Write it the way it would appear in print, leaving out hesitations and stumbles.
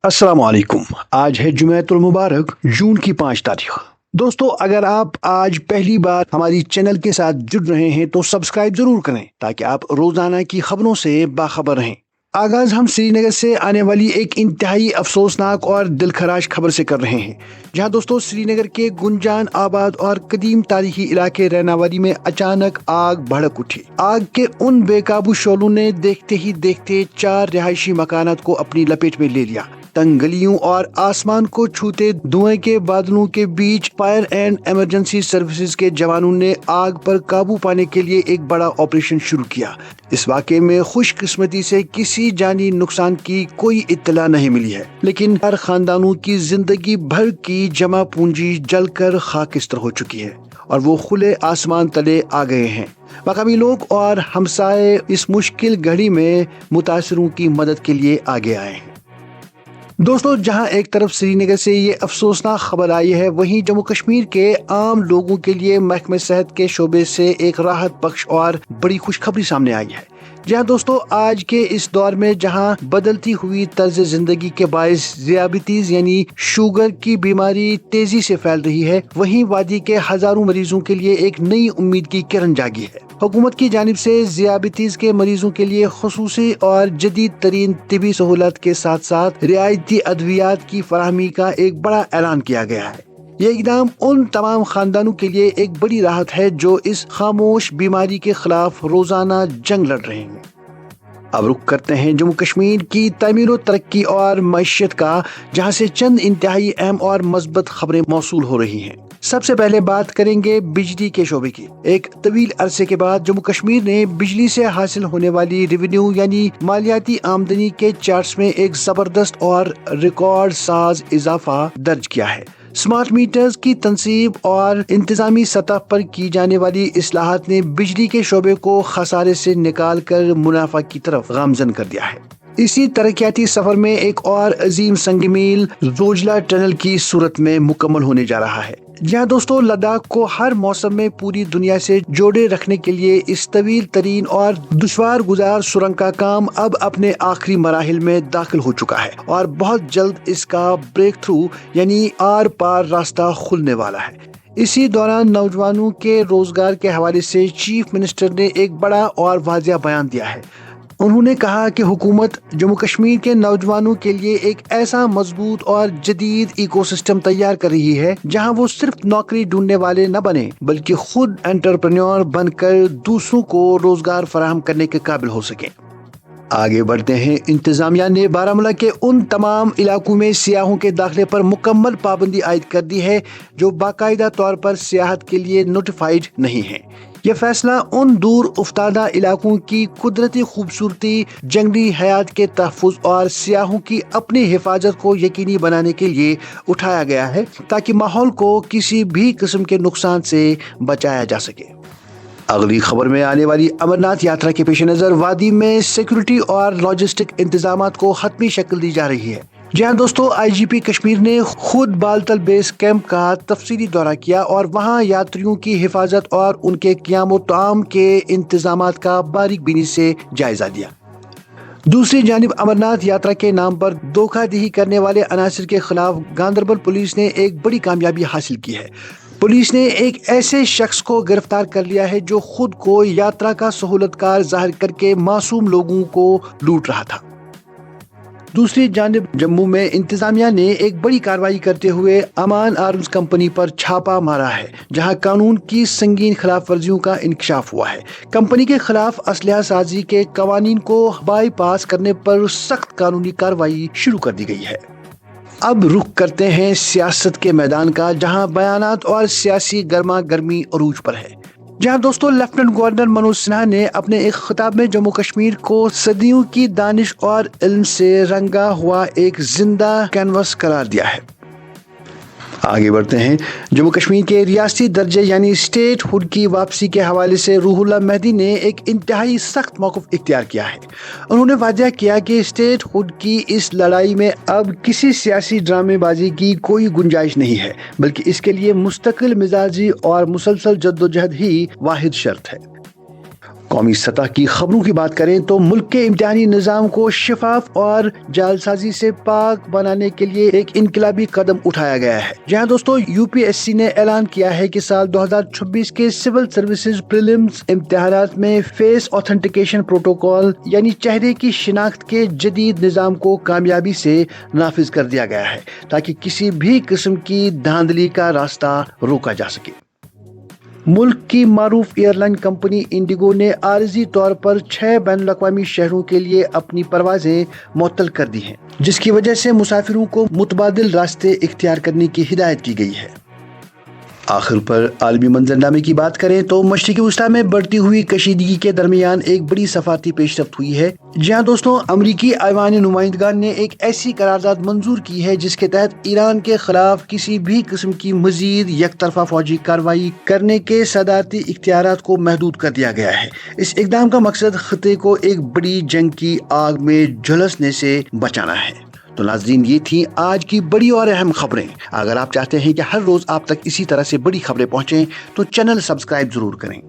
अस्सलाम वालेकुम। आज है जुमेतुल मुबारक जून की 5 तारीख। दोस्तों, अगर आप आज पहली बार हमारी चैनल के साथ जुड़ रहे हैं तो सब्सक्राइब जरूर करें ताकि आप रोजाना की खबरों से बाखबर रहें। आगाज हम श्रीनगर से आने वाली एक इंतहाई अफसोसनाक और दिलखराश खबर से कर रहे हैं, जहां दोस्तों श्रीनगर के गुंजान आबाद और कदीम तारीखी इलाके रैनावाली में अचानक आग भड़क उठी। आग के उन बेकाबू शोलों ने देखते ही देखते 4 रिहायशी मकानात को अपनी लपेट में ले लिया। तंग गलियों और आसमान को छूते धुएं के बादलों के बीच फायर एंड इमरजेंसी सर्विसेज के जवानों ने आग पर काबू पाने के लिए एक बड़ा ऑपरेशन शुरू किया। इस वाक़े में खुशकिस्मती से किसी जानी नुकसान की कोई इत्तला नहीं मिली है, लेकिन हर खानदानों की जिंदगी भर की जमा पूंजी जलकर खाकिस्तर हो चुकी है और वो खुले आसमान तले आ गए हैं। मकामी लोग और हमसाए इस मुश्किल घड़ी में मुतासरों की मदद के लिए आगे आए हैं। दोस्तों, जहां एक तरफ श्रीनगर से ये अफसोसनाक खबर आई है, वहीं जम्मू कश्मीर के आम लोगों के लिए महकमे सेहत के शोबे से एक राहत बख्श और बड़ी खुशखबरी सामने आई है। जहां दोस्तों आज के इस दौर में जहां बदलती हुई तर्ज जिंदगी के बायस ज़ियाबितीज यानी शुगर की बीमारी तेजी से फैल रही है, वहीं वादी के हजारों मरीजों के लिए एक नई उम्मीद की किरण जागी है। हुकूमत की जानिब से ज़ियाबितीज के मरीजों के लिए खुसूसी और जदीद तरीन तिबी सहूलत के साथ साथ रियायती अद्वियात की फराहमी का एक बड़ा ऐलान किया गया है। ये इकदाम उन तमाम खानदानों के लिए एक बड़ी राहत है जो इस खामोश बीमारी के खिलाफ रोजाना जंग लड़ रहे हैं। अब रुख करते हैं जम्मू कश्मीर की तामीर व तरक्की और मईशत का, जहां से चंद इंतहाई अहम और मस्बत खबरें मौसूल हो रही हैं। सबसे पहले बात करेंगे बिजली के शोबे की। एक तवील अरसे के बाद जम्मू कश्मीर ने बिजली से हासिल होने वाली रेवेन्यू यानी मालियाती आमदनी के चार्ट्स में एक जबरदस्त और रिकॉर्ड साज इजाफा दर्ज किया है। स्मार्ट मीटर्स की तनसीब और इंतजामी सतह पर की जाने वाली इस्लाहात ने बिजली के शोबे को खसारे से निकाल कर मुनाफा की तरफ गामजन कर दिया है। इसी तरक्याती सफर में एक और अजीम संगमील जोजिला टनल की सूरत में मुकम्मल होने जा रहा है, जहाँ दोस्तों लद्दाख को हर मौसम में पूरी दुनिया से जोड़े रखने के लिए इस तवील तरीन और दुश्वार गुजार सुरंग का काम अब अपने आखिरी मराहिल में दाखिल हो चुका है और बहुत जल्द इसका ब्रेक थ्रू यानी आर पार रास्ता खुलने वाला है। इसी दौरान नौजवानों के रोजगार के हवाले से चीफ मिनिस्टर ने एक बड़ा और वाज़िया बयान दिया है। उन्होंने कहा कि हुकूमत जम्मू कश्मीर के नौजवानों के लिए एक ऐसा मजबूत और जदीद इकोसिस्टम तैयार कर रही है जहां वो सिर्फ नौकरी ढूंढने वाले न बने बल्कि खुद एंटरप्रेन्योर बनकर दूसरों को रोजगार फराहम करने के काबिल हो सके। आगे बढ़ते हैं। इंतजामिया ने बारामूला के उन तमाम इलाकों में सियाहों के दाखिले पर मुकम्मल पाबंदी आयद कर दी है जो बाकायदा तौर पर सियाहत के लिए नोटिफाइड नहीं है। यह फैसला उन दूर उफ्तादा इलाकों की कुदरती खूबसूरती, जंगली हयात के तहफ़्फ़ुज़ और सियाहों की अपनी हिफाजत को यकीनी बनाने के लिए उठाया गया है ताकि माहौल को किसी भी किस्म के नुकसान से बचाया जा सके। अगली खबर में आने वाली अमरनाथ यात्रा के पेश नज़र वादी में सिक्योरिटी और लॉजिस्टिक इंतजामात को हतमी शक्ल दी जा रही है। जहां दोस्तों IGP कश्मीर ने खुद बालतल बेस कैंप का तफसीली दौरा किया और वहां यात्रियों की हिफाजत और उनके क़ियाम ताम के इंतजामात का बारीक बीनी से जायजा लिया। दूसरी जानिब अमरनाथ यात्रा के नाम पर धोखाधड़ी करने वाले अनासिर के खिलाफ गांधरबल पुलिस ने एक बड़ी कामयाबी हासिल की है। पुलिस ने एक ऐसे शख्स को गिरफ्तार कर लिया है जो खुद को यात्रा का सहूलतकार जाहिर करके मासूम लोगों को लूट रहा था। दूसरी जानिब जम्मू में इंतजामिया ने एक बड़ी कार्रवाई करते हुए अमान आर्म्स कंपनी पर छापा मारा है, जहां कानून की संगीन खिलाफ वर्जियों का इंकशाफ हुआ है। कंपनी के खिलाफ असलहा साजी के कवानीन को बाईपास करने पर सख्त कानूनी कार्रवाई शुरू कर दी गई है। अब रुख करते हैं सियासत के मैदान का, जहां बयानात और सियासी गर्मा गर्मी अरूज पर है। जहां दोस्तों लेफ्टिनेंट गवर्नर मनोज सिन्हा ने अपने एक खिताब में जम्मू कश्मीर को सदियों की दानिश और इल्म से रंगा हुआ एक जिंदा कैनवस करार दिया है। आगे बढ़ते हैं। जम्मू कश्मीर के रियासती दर्जे यानी स्टेट हुड की वापसी के हवाले से रूहुल्लाह मेहदी ने एक इंतहाई सख्त मौक़िफ़ इख्तियार किया है। उन्होंने वाज़ेह किया कि स्टेट हुड की इस लड़ाई में अब किसी सियासी ड्रामेबाजी की कोई गुंजाइश नहीं है, बल्कि इसके लिए मुस्तकिल मिजाजी और मुसलसल जद्दोजहद ही वाहिद शर्त है। قومی سطح کی خبروں کی بات کریں تو ملک کے امتحانی نظام کو شفاف اور جعلسازی سے پاک بنانے کے لیے ایک انقلابی قدم اٹھایا گیا ہے. جہاں دوستو UPSC نے اعلان کیا ہے کہ سال 2026 کے سول سروسز پریلیمز امتحانات میں فیس آتھینٹیکیشن پروٹوکول یعنی چہرے کی شناخت کے جدید نظام کو کامیابی سے نافذ کر دیا گیا ہے تاکہ کسی بھی قسم کی دھاندلی کا راستہ روکا جا سکے. ملک کی معروف ایئر لائن کمپنی انڈیگو نے عارضی طور پر 6 بین الاقوامی شہروں کے لیے اپنی پروازیں معطل کر دی ہیں، جس کی وجہ سے مسافروں کو متبادل راستے اختیار کرنے کی ہدایت کی گئی ہے. آخر پر عالمی منظرنامے کی بات کریں تو مشرقی وسطی میں بڑھتی ہوئی کشیدگی کے درمیان ایک بڑی سفارتی پیش رفت ہوئی ہے، جہاں دوستوں امریکی ایوان نمائندگان نے ایک ایسی قرارداد منظور کی ہے جس کے تحت ایران کے خلاف کسی بھی قسم کی مزید یک طرفہ فوجی کارروائی کرنے کے صدارتی اختیارات کو محدود کر دیا گیا ہے. اس اقدام کا مقصد خطے کو ایک بڑی جنگ کی آگ میں جھلسنے سے بچانا ہے. تو ناظرین، یہ تھی آج کی بڑی اور اہم خبریں. اگر آپ چاہتے ہیں کہ ہر روز آپ تک اسی طرح سے بڑی خبریں پہنچیں تو چینل سبسکرائب ضرور کریں.